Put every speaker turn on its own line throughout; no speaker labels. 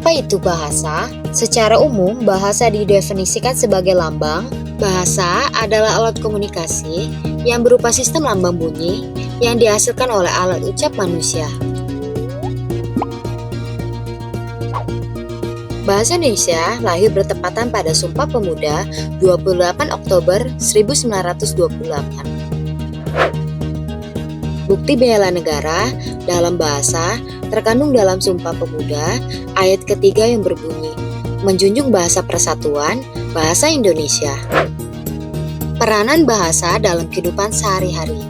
Apa itu bahasa? Secara umum, bahasa didefinisikan sebagai lambang. Bahasa adalah alat komunikasi yang berupa sistem lambang bunyi yang dihasilkan oleh alat ucap manusia. Bahasa Indonesia lahir bertepatan pada Sumpah Pemuda 28 Oktober 1928. Bukti bela negara dalam bahasa terkandung dalam Sumpah Pemuda ayat ketiga yang berbunyi, menjunjung bahasa persatuan, bahasa Indonesia. Peranan bahasa dalam kehidupan sehari-hari.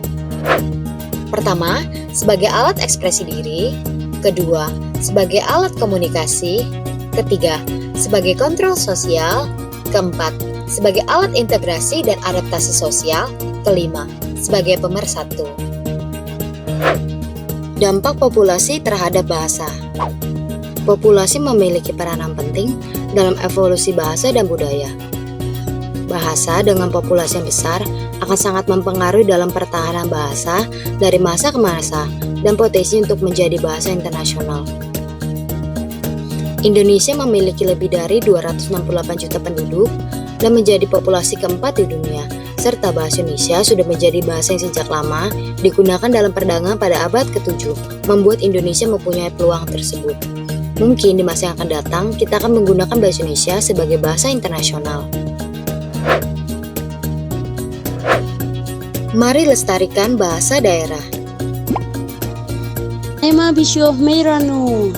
Pertama, sebagai alat ekspresi diri. Kedua, sebagai alat komunikasi. Ketiga, sebagai kontrol sosial. Keempat, sebagai alat integrasi dan adaptasi sosial. Kelima, sebagai pemersatu. Dampak populasi terhadap bahasa. Populasi memiliki peranan penting dalam evolusi bahasa dan budaya. Bahasa dengan populasi yang besar akan sangat mempengaruhi dalam pertahanan bahasa dari masa ke masa dan potensi untuk menjadi bahasa internasional. Indonesia memiliki lebih dari 268 juta penduduk dan menjadi populasi keempat di dunia, serta bahasa Indonesia sudah menjadi bahasa yang sejak lama digunakan dalam perdagangan pada abad ke-7, membuat Indonesia mempunyai peluang tersebut. Mungkin di masa yang akan datang, kita akan menggunakan bahasa Indonesia sebagai bahasa internasional. Mari lestarikan bahasa daerah.
Ema Bisyo Meiranu.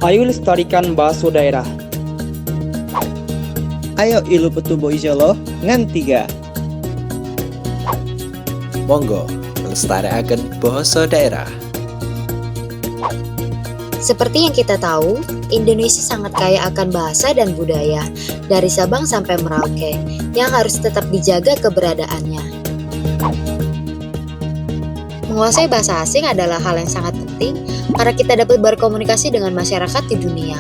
Ayo lestarikan bahasa daerah.
Ayo ilu petubo ijolo ngan 3.
Monggo melestarikan bahasa daerah.
Seperti yang kita tahu, Indonesia sangat kaya akan bahasa dan budaya, dari Sabang sampai Merauke, yang harus tetap dijaga keberadaannya. Menguasai bahasa asing adalah hal yang sangat penting karena kita dapat berkomunikasi dengan masyarakat di dunia.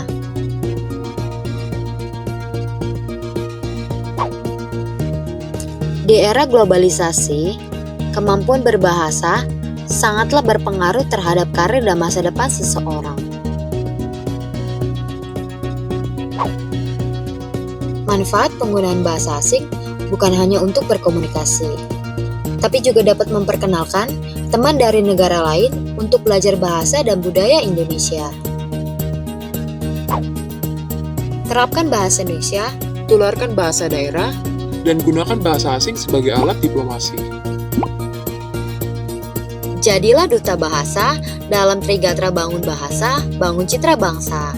Di era globalisasi, kemampuan berbahasa sangatlah berpengaruh terhadap karir dan masa depan seseorang. Manfaat penggunaan bahasa asing bukan hanya untuk berkomunikasi, tapi juga dapat memperkenalkan teman dari negara lain untuk belajar bahasa dan budaya Indonesia. Terapkan bahasa Indonesia,
Tularkan bahasa daerah, dan gunakan bahasa asing sebagai alat diplomasi.
jadilah duta bahasa dalam Trigatra Bangun Bahasa, Bangun Citra Bangsa.